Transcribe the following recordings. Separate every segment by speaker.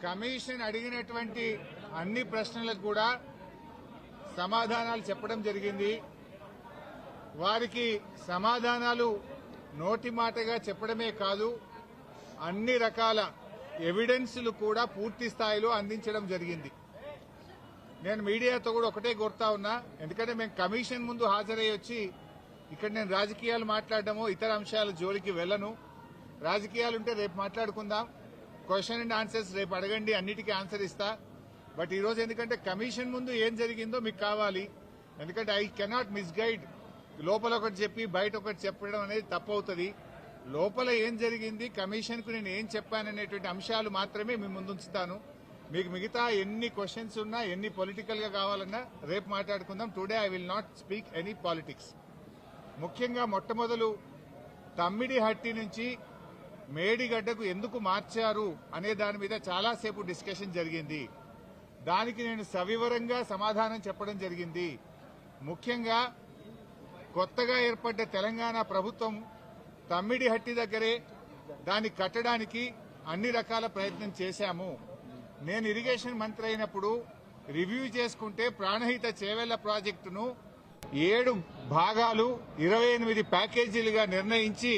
Speaker 1: Commission అడిగినటువంటి అన్ని ప్రశ్నలకు కూడా సమాధానాలు చెప్పడం జరిగింది. వారికి సమాధానాలు నోటి మాటగా చెప్పడమే కాదు, అన్ని రకాల ఎవిడెన్స్లు కూడా పూర్తి స్థాయిలో అందించడం జరిగింది. నేను మీడియాతో కూడా ఒకటే కోరుతా ఉన్నా, ఎందుకంటే మేము కమిషన్ ముందు హాజరై వచ్చి ఇక్కడ నేను రాజకీయాలు మాట్లాడడమో ఇతర అంశాల జోలికి వెళ్లను. రాజకీయాలుంటే రేపు మాట్లాడుకుందాం, క్వశ్చన్ అండ్ ఆన్సర్స్ రేపు అడగండి, అన్నిటికీ ఆన్సర్ ఇస్తా. బట్ ఈరోజు ఎందుకంటే కమిషన్ ముందు ఏం జరిగిందో మీకు కావాలి, ఎందుకంటే ఐ కెనాట్ మిస్గైడ్. లోపల ఒకటి చెప్పి బయట ఒకటి చెప్పడం అనేది తప్పవుతుంది. లోపల ఏం జరిగింది, కమిషన్ కు నేను ఏం చెప్పాననేటువంటి అంశాలు మాత్రమే మీ ముందుంచుతాను. మీకు మిగతా ఎన్ని క్వశ్చన్స్ ఉన్నా, ఎన్ని పొలిటికల్ గా కావాలన్నా రేపు మాట్లాడుకుందాం. Today I will not speak any politics. ముఖ్యంగా మొట్టమొదలు తమ్మిడిహట్టి నుంచి మేడిగడ్డకు ఎందుకు మార్చారు అనే దాని మీద చాలాసేపు డిస్కషన్ జరిగింది. దానికి నేను సవివరంగా సమాధానం చెప్పడం జరిగింది. ముఖ్యంగా కొత్తగా ఏర్పడ్డ తెలంగాణ ప్రభుత్వం తమ్మిడిహట్టి దగ్గరే దాన్ని కట్టడానికి అన్ని రకాల ప్రయత్నం చేశాము. నేను ఇరిగేషన్ మంత్రి అయినప్పుడు రివ్యూ చేసుకుంటే ప్రాణహిత చేవెళ్ల ప్రాజెక్టును 7 భాగాలు 28 ప్యాకేజీలుగా నిర్ణయించి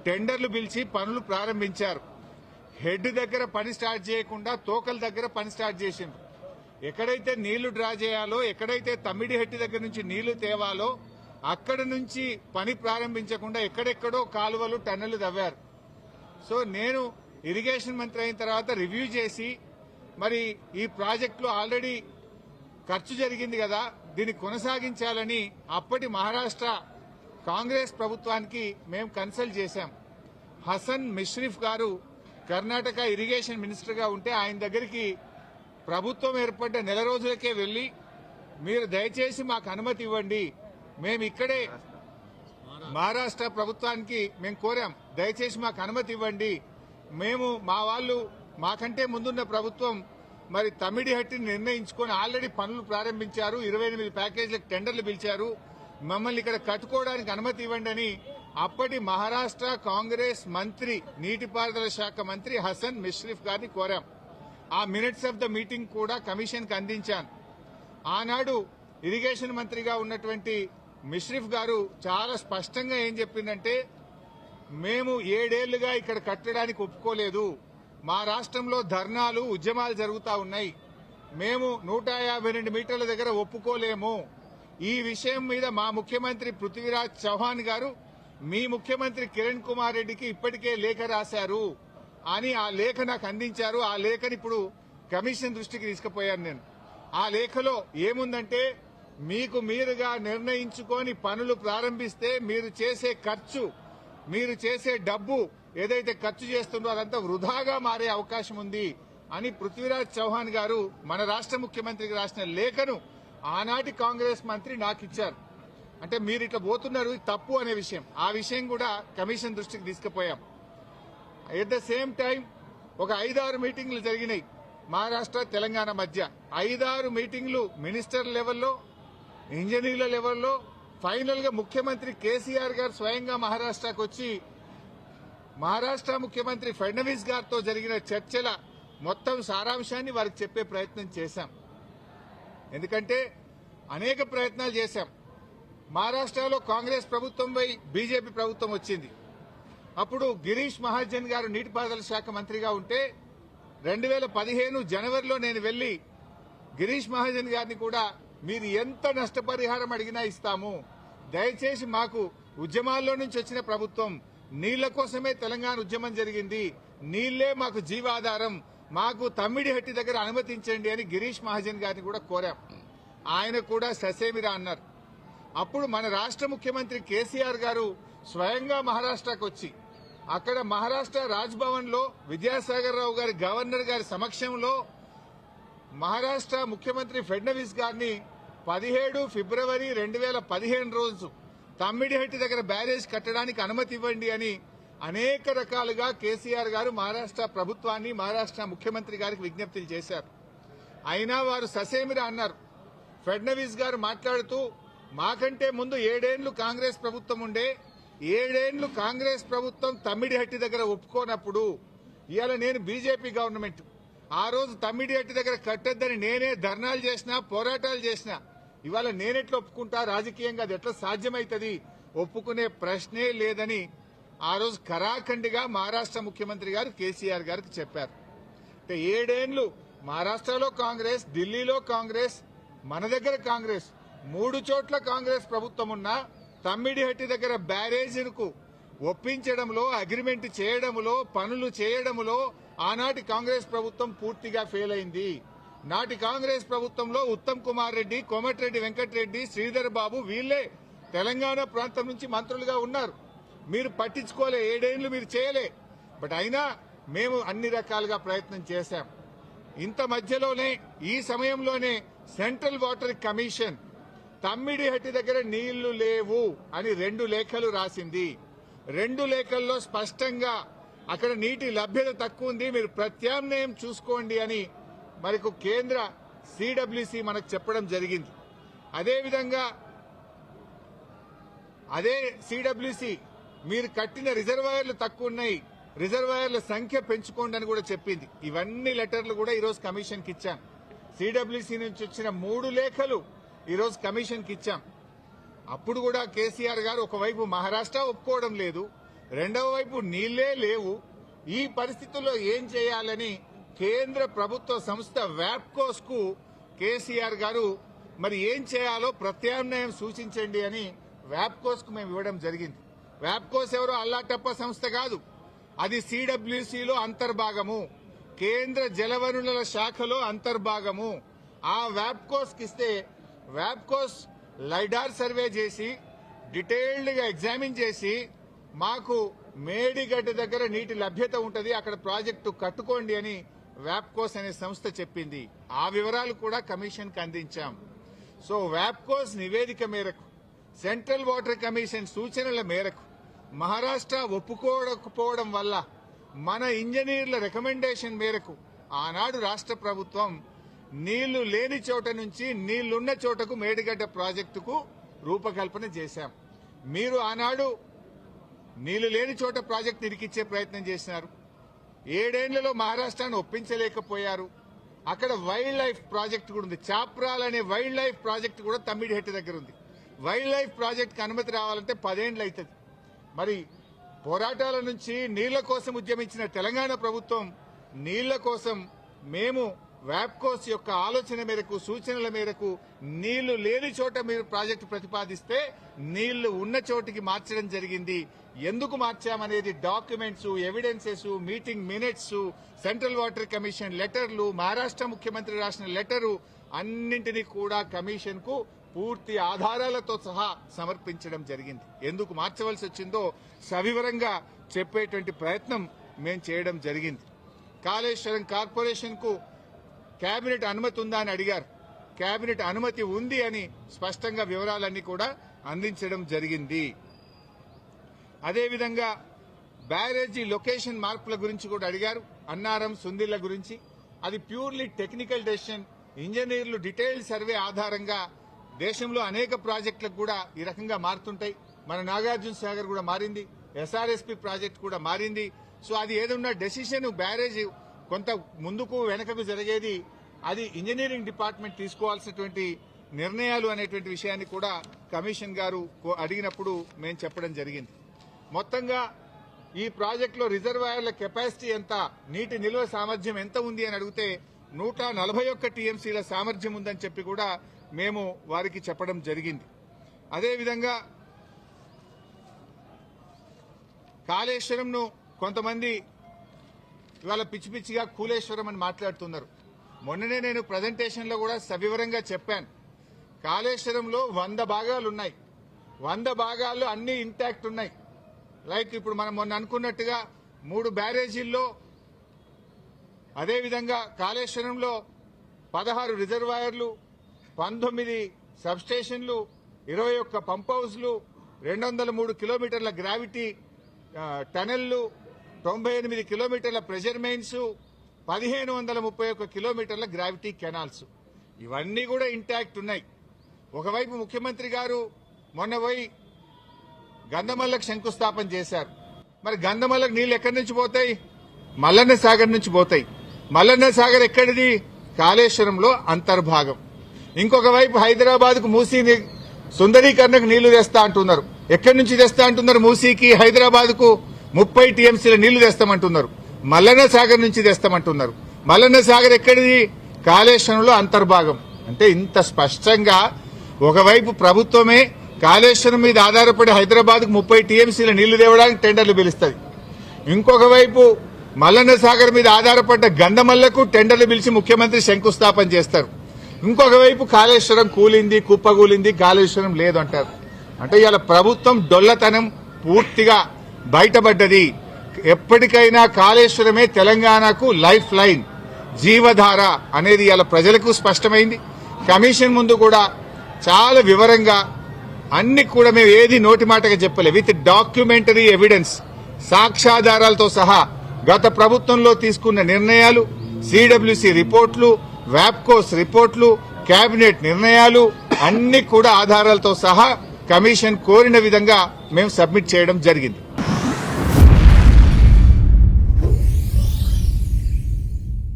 Speaker 1: టెండర్లు పిలిచి పనులు ప్రారంభించారు. హెడ్ దగ్గర పని స్టార్ట్ చేయకుండా తోకల దగ్గర పని స్టార్ట్ చేసిండ్రు. ఎక్కడైతే నీళ్లు డ్రా చేయాలో, ఎక్కడైతే తమ్మిడిహట్టి దగ్గర నుంచి నీళ్లు తేవాలో అక్కడ నుంచి పని ప్రారంభించకుండా ఎక్కడెక్కడో కాలువలు టన్నెలు తవ్వారు. సో నేను ఇరిగేషన్ మంత్రి అయిన తర్వాత రివ్యూ చేసి, మరి ఈ ప్రాజెక్టులో ఆల్రెడీ ఖర్చు జరిగింది కదా, దీన్ని కొనసాగించాలని అప్పటి మహారాష్ట్ర కాంగ్రెస్ ప్రభుత్వానికి మేము కన్సల్ట్ చేశాం. హసన్ మిష్రిఫ్ గారు కర్ణాటక ఇరిగేషన్ మినిస్టర్ గా ఉంటే ఆయన దగ్గరికి ప్రభుత్వం ఏర్పడ్డ నెల రోజులకే వెళ్లి, మీరు దయచేసి మాకు అనుమతి ఇవ్వండి, మేము ఇక్కడే మహారాష్ట్ర ప్రభుత్వానికి మేము కోరాం, దయచేసి మాకు అనుమతి ఇవ్వండి, మేము మా వాళ్ళు మాకంటే ముందున్న ప్రభుత్వం మరి తమ్మిడిహట్టిని నిర్ణయించుకొని ఆల్రెడీ పనులు ప్రారంభించారు, 28 ప్యాకేజీలకు టెండర్లు పిలిచారు, మమ్మల్ని ఇక్కడ కట్టుకోవడానికి అనుమతి ఇవ్వండి అని అప్పటి మహారాష్ట్ర కాంగ్రెస్ మంత్రి, నీటిపారుదల శాఖ మంత్రి హసన్ మిష్రిఫ్ గారిని కోరాం. ఆ మినిట్స్ ఆఫ్ ద మీటింగ్ కూడా కమిషన్ కు అందించాను. ఆనాడు ఇరిగేషన్ మంత్రిగా ఉన్నటువంటి మిష్రిఫ్ గారు చాలా స్పష్టంగా ఏం చెప్పిందంటే, మేము 7 ఏళ్లుగా ఇక్కడ కట్టడానికి ఒప్పుకోలేదు, మా రాష్ట్రంలో ధర్నాలు ఉద్యమాలు జరుగుతా ఉన్నాయి, మేము 152 మీటర్ల దగ్గర ఒప్పుకోలేము, ఈ విషయం మీద మా ముఖ్యమంత్రి పృథ్వీరాజ్ చౌహాన్ గారు మీ ముఖ్యమంత్రి కిరణ్ కుమార్ రెడ్డికి ఇప్పటికే లేఖ రాశారు అని ఆ లేఖ నాకు అందించారు. ఆ లేఖని ఇప్పుడు కమిషన్ దృష్టికి తీసుకుపోయాను నేను. ఆ లేఖలో ఏముందంటే, మీకు మీరుగా నిర్ణయించుకొని పనులు ప్రారంభిస్తే మీరు చేసే ఖర్చు, మీరు చేసే డబ్బు ఏదైతే ఖర్చు చేస్తుందో అదంతా వృధాగా మారే అవకాశం ఉంది అని పృథ్వీరాజ్ చౌహాన్ గారు మన రాష్ట్ర ముఖ్యమంత్రికి రాసిన లేఖను ఆనాటి కాంగ్రెస్ మంత్రి నాకు ఇచ్చారు. అంటే మీరు ఇట్లా పోతున్నారు, తప్పు అనే విషయం, ఆ విషయం కూడా కమిషన్ దృష్టికి తీసుకుపోయాం. ఎట్ ద సేమ్ టైం ఒక 5-6 మీటింగ్లు జరిగినాయి మహారాష్ట్ర తెలంగాణ మధ్య. 5-6 మీటింగ్లు మినిస్టర్ లెవెల్లో, ఇంజనీర్ల లెవెల్లో, ఫైనల్ గా ముఖ్యమంత్రి కేసీఆర్ గారు స్వయంగా మహారాష్ట్రకు వచ్చి మహారాష్ట్ర ముఖ్యమంత్రి ఫడ్నవీస్ గారితో జరిగిన చర్చల మొత్తం సారాంశాన్ని వారికి చెప్పే ప్రయత్నం చేశాం. ఎందుకంటే అనేక ప్రయత్నాలు చేశాం. మహారాష్ట్రలో కాంగ్రెస్ ప్రభుత్వంపై బీజేపీ ప్రభుత్వం వచ్చింది. అప్పుడు గిరీష్ మహాజన్ గారు నీటిపారుదల శాఖ మంత్రిగా ఉంటే 2015 జనవరిలో నేను వెళ్లి గిరీష్ మహాజన్ గారిని కూడా, మీరు ఎంత నష్టపరిహారం అడిగినా ఇస్తాము, దయచేసి మాకు ఉద్యమాల్లో నుంచి వచ్చిన ప్రభుత్వం, నీళ్ల కోసమే తెలంగాణ ఉద్యమం జరిగింది, నీళ్లే మాకు జీవాధారం, మాకు తమ్మిడిహట్టి దగ్గర అనుమతించండి అని గిరీష్ మహాజన్ గారిని కూడా కోరాం. ఆయన కూడా ససేమిరా అన్నారు. అప్పుడు మన రాష్ట్ర ముఖ్యమంత్రి కేసీఆర్ గారు స్వయంగా మహారాష్ట్రకు వచ్చి అక్కడ మహారాష్ట్ర రాజ్భవన్ లో విద్యాసాగర్ రావు గారి గవర్నర్ గారి సమక్షంలో మహారాష్ట్ర ముఖ్యమంత్రి ఫడ్నవీస్ గారిని 17 ఫిబ్రవరి 2015 రోజు తమ్మిడిహట్టి దగ్గర బ్యారేజ్ కట్టడానికి అనుమతి ఇవ్వండి అని అనేక రకాలుగా కేసీఆర్ గారు మహారాష్ట్ర ప్రభుత్వాన్ని, మహారాష్ట్ర ముఖ్యమంత్రి గారికి విజ్ఞప్తులు చేశారు. అయినా వారు ససేమిరా అన్నారు. ఫడ్నవీస్ గారు మాట్లాడుతూ, మాకంటే ముందు 7 ఏళ్లు కాంగ్రెస్ ప్రభుత్వం ఉండే, 7 ఏళ్లు కాంగ్రెస్ ప్రభుత్వం తమ్మిడిహట్టి దగ్గర ఒప్పుకోనప్పుడు ఇవాళ నేను బీజేపీ గవర్నమెంట్ ఆ రోజు తమ్మిడిహట్టి దగ్గర కట్టొద్దని నేనే ధర్నాలు చేసినా, పోరాటాలు చేసినా. ఇవాళ నేనెట్లా ఒప్పుకుంటా? రాజకీయంగా అది ఎట్లా సాధ్యమైతుంది? ఒప్పుకునే ప్రశ్నే లేదని ఆ రోజు ఖరాఖండిగా మహారాష్ట్ర ముఖ్యమంత్రి గారు కేసీఆర్ గారికి చెప్పారు. అంటే 7 ఏళ్లు మహారాష్ట్రలో కాంగ్రెస్, ఢిల్లీలో కాంగ్రెస్, మన దగ్గర కాంగ్రెస్, 3 చోట్ల కాంగ్రెస్ ప్రభుత్వం ఉన్నా తమ్మిడిహట్టి దగ్గర బ్యారేజీలకు ఒప్పించడంలో, అగ్రిమెంట్ చేయడంలో, పనులు చేయడంలో ఆనాటి కాంగ్రెస్ ప్రభుత్వం పూర్తిగా ఫెయిల్ అయింది. నాటి కాంగ్రెస్ ప్రభుత్వంలో ఉత్తమ్ కుమార్ రెడ్డి, కోమటిరెడ్డి వెంకటరెడ్డి, శ్రీధర్ బాబు వీళ్లే తెలంగాణ ప్రాంతం నుంచి మంత్రులుగా ఉన్నారు. మీరు పట్టించుకోలే, 7 ఏళ్లు మీరు చేయలే. బట్ అయినా మేము అన్ని రకాలుగా ప్రయత్నం చేశాం. ఇంత మధ్యలోనే, ఈ సమయంలోనే సెంట్రల్ వాటర్ కమిషన్ తమ్మిడిహట్టి దగ్గర నీళ్లు లేవు అని 2 లేఖలు రాసింది. 2 లేఖల్లో స్పష్టంగా అక్కడ నీటి లభ్యత తక్కువ ఉంది, మీరు ప్రత్యామ్నాయం చూసుకోండి అని మనకు కేంద్ర సిడబ్ల్యూసి మనకు చెప్పడం జరిగింది. అదేవిధంగా అదే సిడబ్ల్యూసి మీరు కట్టిన రిజర్వాయర్లు తక్కువ ఉన్నాయి, రిజర్వాయర్ల సంఖ్య పెంచుకోండి అని కూడా చెప్పింది. ఇవన్నీ లెటర్లు కూడా ఈరోజు కమిషన్కి ఇచ్చాం. సిడబ్ల్యూసి నుంచి వచ్చిన 3 లేఖలు ఈరోజు కమిషన్కి ఇచ్చాం. అప్పుడు కూడా కేసీఆర్ గారు ఒకవైపు మహారాష్ట్ర ఒప్పుకోవడం లేదు, రెండవ వైపు నీళ్లే లేవు. ఈ పరిస్థితుల్లో ఏం చేయాలని కేంద్ర ప్రభుత్వ సంస్థ వ్యాప్కోస్ కు కేసీఆర్ గారు మరి ఏం చేయాలో ప్రత్యామ్నాయం సూచించండి అని వ్యాప్కోస్ కు మేము ఇవ్వడం జరిగింది. వ్యాప్కోస్ ఎవరో అల్లాటప్ప సంస్థ కాదు, అది సిడబ్ల్యూసీలో అంతర్భాగము, కేంద్ర జలవనరుల శాఖలో అంతర్భాగము. ఆ వ్యాప్కోస్ కి ఇస్తే వ్యాప్కోస్ లైడార్ సర్వే చేసి డీటెయిల్డ్ గా ఎగ్జామిన్ చేసి మాకు మేడిగడ్డ దగ్గర నీటి లభ్యత ఉంటది, అక్కడ ప్రాజెక్టు కట్టుకోండి అని వ్యాప్కోస్ అనే సంస్థ చెప్పింది. ఆ వివరాలు కూడా కమిషన్ కి అందించాం. సో వ్యాప్కోస్ నివేదిక మేరకు, సెంట్రల్ వాటర్ కమిషన్ సూచనల మేరకు మహారాష్ట్ర ఒప్పుకోకపోవడం వల్ల మన ఇంజనీర్ల రికమెండేషన్ మేరకు ఆనాడు రాష్ట్ర ప్రభుత్వం నీళ్లు లేని చోట నుంచి నీళ్లున్న చోటకు మేడిగడ్డ ప్రాజెక్టుకు రూపకల్పన చేశాం. మీరు ఆనాడు నీళ్లు లేని చోట ప్రాజెక్టు ఇరికిచ్చే ప్రయత్నం చేసినారు. 7 ఏళ్లలో మహారాష్ట్రాన్ని ఒప్పించలేకపోయారు. అక్కడ వైల్డ్ లైఫ్ ప్రాజెక్టు కూడా ఉంది, చాప్రాల్ అనే వైల్డ్ లైఫ్ ప్రాజెక్టు కూడా తమ్మిడిహట్టి దగ్గర ఉంది. వైల్డ్ లైఫ్ ప్రాజెక్టుకి అనుమతి రావాలంటే 10 ఏళ్లు అవుతుంది. మరి పోరాటాల నుంచి నీళ్ల కోసం ఉద్యమించిన తెలంగాణ ప్రభుత్వం నీళ్ల కోసం మేము వ్యాప్కోస్ యొక్క ఆలోచన మేరకు, సూచనల మేరకు నీళ్లు లేని చోట మీరు ప్రాజెక్టు ప్రతిపాదిస్తే నీళ్లు ఉన్న చోటికి మార్చడం జరిగింది. ఎందుకు మార్చామనేది documents, evidences, meeting minutes, central water commission లెటర్లు, మహారాష్ట్ర ముఖ్యమంత్రి రాసిన లెటరు అన్నింటినీ కూడా కమిషన్ కు పూర్తి ఆధారాలతో సహా సమర్పించడం జరిగింది. ఎందుకు మార్చవలసి వచ్చిందో సవివరంగా చెప్పేటువంటి ప్రయత్నం మేము చేయడం జరిగింది. కాళేశ్వరం కార్పొరేషన్ కు కేబినెట్ అనుమతి ఉందా అని అడిగారు. కేబినెట్ అనుమతి ఉంది అని స్పష్టంగా వివరాలన్నీ కూడా అందించడం జరిగింది. అదేవిధంగా బ్యారేజీ లొకేషన్ మార్పుల గురించి కూడా అడిగారు. అన్నారం, సుందిళ్ల గురించి అది ప్యూర్లీ టెక్నికల్ డెసిషన్. ఇంజనీర్లు డీటెయిల్డ్ సర్వే ఆధారంగా దేశంలో అనేక ప్రాజెక్టులకు కూడా ఈ రకంగా మారుతుంటాయి. మన నాగార్జున సాగర్ కూడా మారింది, ఎస్ఆర్ఎస్పీ ప్రాజెక్టు కూడా మారింది. సో అది ఏదన్నా డెసిషన్ బ్యారేజ్ కొంత ముందుకు వెనకకు జరిగేది అది ఇంజనీరింగ్ డిపార్ట్మెంట్ తీసుకోవాల్సినటువంటి నిర్ణయాలు అనేటువంటి విషయాన్ని కూడా కమిషన్ గారు అడిగినప్పుడు మేము చెప్పడం జరిగింది. మొత్తంగా ఈ ప్రాజెక్టులో రిజర్వాయర్ల కెపాసిటీ ఎంత, నీటి నిల్వ సామర్థ్యం ఎంత ఉంది అని అడిగితే 141 టీఎంసీల సామర్థ్యం ఉందని చెప్పి కూడా మేము వారికి చెప్పడం జరిగింది. అదేవిధంగా కాళేశ్వరంను కొంతమంది ఇవాళ పిచ్చి పిచ్చిగా కూలేశ్వరం అని మాట్లాడుతున్నారు. మొన్ననే నేను ప్రజెంటేషన్లో కూడా సవివరంగా చెప్పాను. కాళేశ్వరంలో 100 భాగాలు ఉన్నాయి. 100 భాగాల్లో అన్ని ఇంటాక్ట్ ఉన్నాయి. లైక్ ఇప్పుడు మనం మొన్న అనుకున్నట్టుగా 3 బ్యారేజీల్లో, అదేవిధంగా కాళేశ్వరంలో 16 రిజర్వాయర్లు, 19 సబ్స్టేషన్లు, 21 పంప్ హౌస్లు, 203 కిలోమీటర్ల గ్రావిటీ టనెళ్లు, 98 కిలోమీటర్ల ప్రెషర్ మెయిన్స్, 1531 కిలోమీటర్ల గ్రావిటీ కెనాల్స్, ఇవన్నీ కూడా ఇంటాక్ట్ ఉన్నాయి. ఒకవైపు ముఖ్యమంత్రి గారు మొన్న పోయి గంధమల్లకు శంకుస్థాపన చేశారు. మరి గంధమల్లకు నీళ్లు ఎక్కడి నుంచి పోతాయి? మల్లన్న సాగర్ నుంచి పోతాయి. మల్లన్న సాగర్ ఎక్కడిది? కాళేశ్వరంలో అంతర్భాగం. ఇంకొక వైపు హైదరాబాద్ కు మూసీ సుందరీకరణకు నీళ్లు తెస్తా అంటున్నారు. ఎక్కడి నుంచి తెస్తా అంటున్నారు? మూసీకి హైదరాబాద్ కు 30 టీఎంసీల నీళ్లు తెస్తామంటున్నారు. మల్లన్న సాగర్ నుంచి తెస్తామంటున్నారు. మల్లన్న సాగర్ ఎక్కడిది? కాళేశ్వరంలో అంతర్భాగం. అంటే ఇంత స్పష్టంగా ఒకవైపు ప్రభుత్వమే కాళేశ్వరం మీద ఆధారపడి హైదరాబాద్ కు 30 టీఎంసీల నీళ్లు తేవడానికి టెండర్లు పిలుస్తుంది. ఇంకొక వైపు మల్లన్న సాగర్ మీద ఆధారపడ్డ గంధమల్లకు టెండర్లు పిలిచి ముఖ్యమంత్రి శంకుస్థాపన చేస్తారు. ఇంకొక వైపు కాళేశ్వరం కూలింది, కుప్పగూలింది, కాళేశ్వరం లేదు అంటారు. అంటే ఇవాళ ప్రభుత్వం డొల్లతనం పూర్తిగా బయటపడ్డది. ఎప్పటికైనా కాళేశ్వరమే తెలంగాణకు లైఫ్ లైన్, జీవధార అనేది ఇవాళ ప్రజలకు స్పష్టమైంది. కమిషన్ ముందు కూడా చాలా వివరంగా అన్ని కూడా మేము ఏది నోటి మాటగా చెప్పలే, విత్ డాక్యుమెంటరీ ఎవిడెన్స్, సాక్ష్యాధారాలతో సహా గత ప్రభుత్వంలో తీసుకున్న నిర్ణయాలు, సిడబ్ల్యూసీ రిపోర్ట్లు, వ్యాప్కోస్ రిపోర్ట్లు, కేబినెట్ నిర్ణయాలు అన్ని కూడా ఆధారాలతో సహా కమిషన్ కోరిన విధంగా మేము సబ్మిట్ చేయడం జరిగింది.